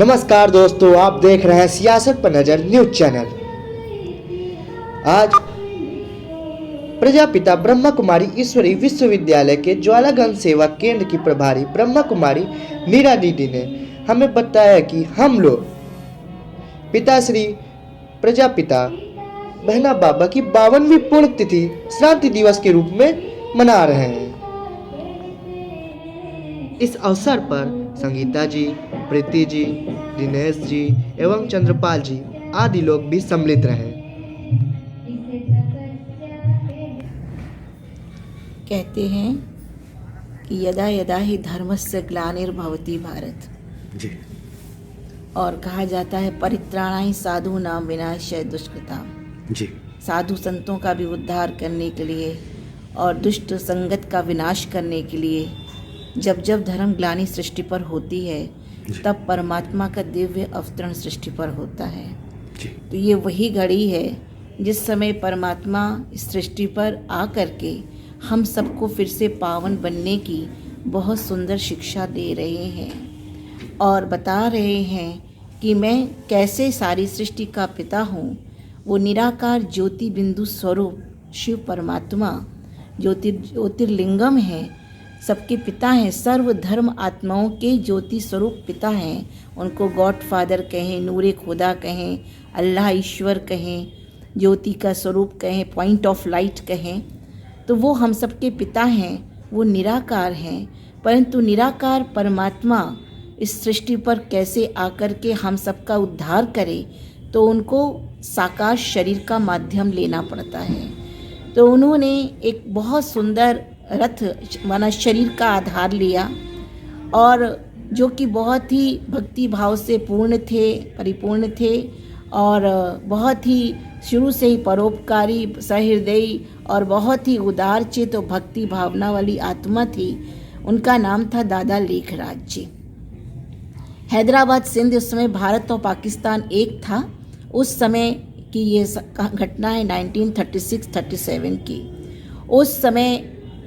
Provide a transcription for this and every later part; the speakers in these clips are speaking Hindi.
नमस्कार दोस्तों, आप देख रहे हैं सियासत पर नजर न्यूज चैनल। आज प्रजापिता ब्रह्मा कुमारी ईश्वरी विश्वविद्यालय के ज्वालागंज सेवा केंद्र की प्रभारी ब्रह्मा कुमारी मीरा दीदी ने हमें बताया कि हम लोग पिताश्री प्रजापिता बहना बाबा की 52वीं पुण्यतिथि श्रांति दिवस के रूप में मना रहे हैं। इस अवसर पर संगीता जी, प्रीति जी, दिनेश जी एवं चंद्रपाल जी आदि लोग भी सम्मिलित रहे। कहते हैं कि यदा यदा ही धर्मस्य ग्लानिर्भवति भारत जी। और कहा जाता है परित्राणाय साधूनां विनाशाय दुष्कृताम्। जी। साधु संतों का भी उद्धार करने के लिए और दुष्ट संगत का विनाश करने के लिए जब जब धर्म ग्लानि सृष्टि पर होती है तब परमात्मा का दिव्य अवतरण सृष्टि पर होता है। जी। तो ये वही घड़ी है जिस समय परमात्मा इस सृष्टि पर आ करके हम सबको फिर से पावन बनने की बहुत सुंदर शिक्षा दे रहे हैं और बता रहे हैं कि मैं कैसे सारी सृष्टि का पिता हूँ। वो निराकार ज्योति बिंदु स्वरूप शिव परमात्मा ज्योतिर्लिंगम है, सबके पिता हैं, सर्व धर्म आत्माओं के ज्योति स्वरूप पिता हैं। उनको गॉड फादर कहें, नूरे खुदा कहें, अल्लाह ईश्वर कहें, ज्योति का स्वरूप कहें, पॉइंट ऑफ लाइट कहें, तो वो हम सबके पिता हैं। वो निराकार हैं, परंतु निराकार परमात्मा इस सृष्टि पर कैसे आकर के हम सबका उद्धार करे, तो उनको साकार शरीर का माध्यम लेना पड़ता है। तो उन्होंने एक बहुत सुंदर रथ माना शरीर का आधार लिया और जो कि बहुत ही भक्ति भाव से परिपूर्ण थे और बहुत ही शुरू से ही परोपकारी, सहृदयी और बहुत ही उदारचित और भक्ति भावना वाली आत्मा थी। उनका नाम था दादा लेखराज जी। हैदराबाद सिंध उस समय भारत और पाकिस्तान एक था। उस समय की ये घटना है 1936-37 की। उस समय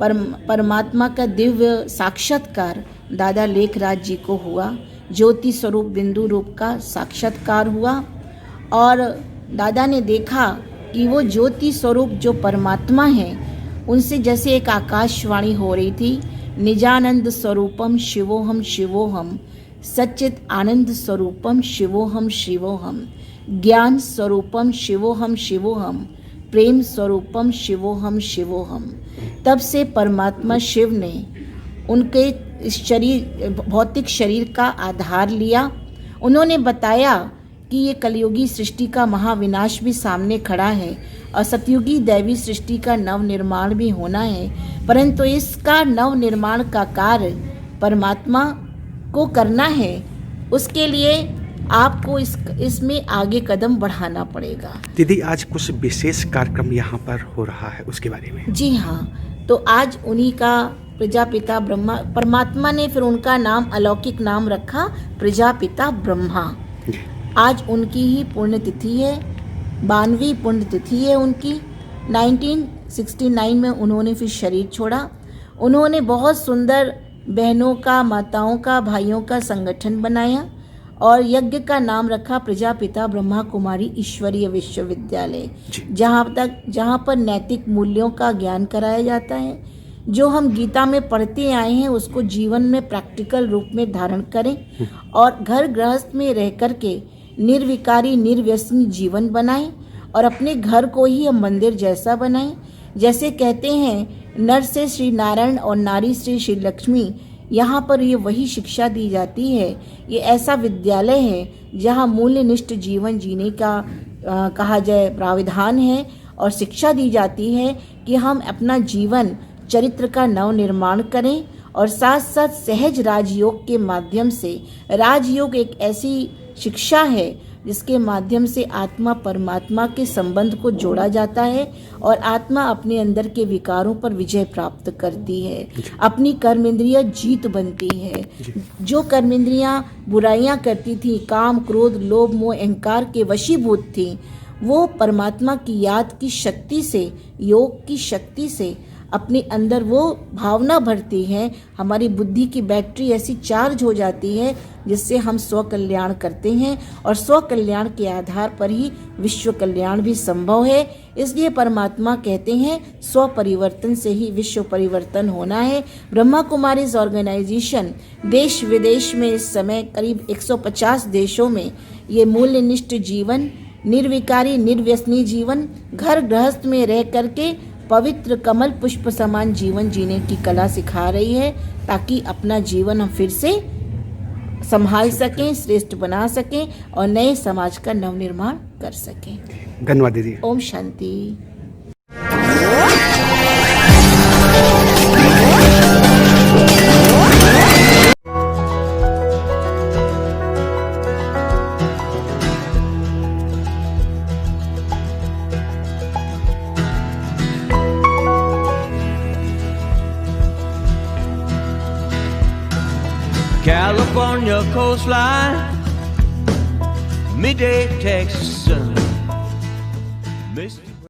परमात्मा का दिव्य साक्षात्कार दादा लेखराज जी को हुआ। ज्योति स्वरूप बिंदु रूप का साक्षात्कार हुआ और दादा ने देखा कि वो ज्योति स्वरूप जो परमात्मा हैं उनसे जैसे एक आकाशवाणी हो रही थी, निजानंद स्वरूपम शिवोहम शिवोहम, सच्चित आनंद स्वरूपम शिवोहम शिवोहम, ज्ञान स्वरूपम शिवोहम शिवोहम, प्रेम स्वरूपम शिवोहम शिवोहम। तब से परमात्मा शिव ने उनके शरीर, भौतिक शरीर का आधार लिया। उन्होंने बताया कि ये कलयुगी सृष्टि का महाविनाश भी सामने खड़ा है और सतयुगी दैवी सृष्टि का नव निर्माण भी होना है, परंतु इसका नव निर्माण का कार्य परमात्मा को करना है। उसके लिए आपको इसमें आगे कदम बढ़ाना पड़ेगा। दीदी, आज कुछ विशेष कार्यक्रम यहाँ पर हो रहा है, उसके बारे में। जी हाँ, तो आज उन्हीं का प्रजापिता ब्रह्मा, परमात्मा ने फिर उनका नाम, अलौकिक नाम रखा प्रजापिता ब्रह्मा। आज उनकी ही पुण्यतिथि है, 52वीं पुण्यतिथि है उनकी। 1969 में उन्होंने फिर शरीर छोड़ा। उन्होंने बहुत सुंदर बहनों का, माताओं का, भाइयों का संगठन बनाया और यज्ञ का नाम रखा प्रजापिता ब्रह्मा कुमारी ईश्वरीय विश्वविद्यालय, जहाँ पर नैतिक मूल्यों का ज्ञान कराया जाता है। जो हम गीता में पढ़ते आए हैं उसको जीवन में प्रैक्टिकल रूप में धारण करें और घर गृहस्थ में रह कर के निर्विकारी निर्व्यसनी जीवन बनाएं और अपने घर को ही हम मंदिर जैसा बनाएं। जैसे कहते हैं नर से श्री नारायण और नारी से श्री लक्ष्मी, यहाँ पर ये वही शिक्षा दी जाती है। ये ऐसा विद्यालय है जहाँ मूल्यनिष्ठ जीवन जीने का कहा जाए प्राविधान है और शिक्षा दी जाती है कि हम अपना जीवन चरित्र का नव निर्माण करें और साथ साथ सहज राजयोग के माध्यम से, राजयोग एक ऐसी शिक्षा है जिसके माध्यम से आत्मा परमात्मा के संबंध को जोड़ा जाता है और आत्मा अपने अंदर के विकारों पर विजय प्राप्त करती है, अपनी कर्मेंद्रियां जीत बनती है। जो कर्मेंद्रियां बुराइयां करती थी, काम क्रोध लोभ मोह अहंकार के वशीभूत थी, वो परमात्मा की याद की शक्ति से, योग की शक्ति से अपने अंदर वो भावना भरती हैं, हमारी बुद्धि की बैटरी ऐसी चार्ज हो जाती है जिससे हम स्व कल्याण करते हैं और स्व कल्याण के आधार पर ही विश्व कल्याण भी संभव है। इसलिए परमात्मा कहते हैं स्व परिवर्तन से ही विश्व परिवर्तन होना है। ब्रह्मा कुमारीज ऑर्गेनाइजेशन देश विदेश में इस समय करीब 150 देशों में ये मूल्यनिष्ठ जीवन, निर्विकारी निर्व्यसनी जीवन, घर गृहस्थ में रह करके पवित्र कमल पुष्प समान जीवन जीने की कला सिखा रही है, ताकि अपना जीवन हम फिर से संभाल सकें, श्रेष्ठ बना सकें और नए समाज का नवनिर्माण कर सकें। धन्यवाद दीदी। Om Shanti. California coastline, midday Texas sun. Mississippi.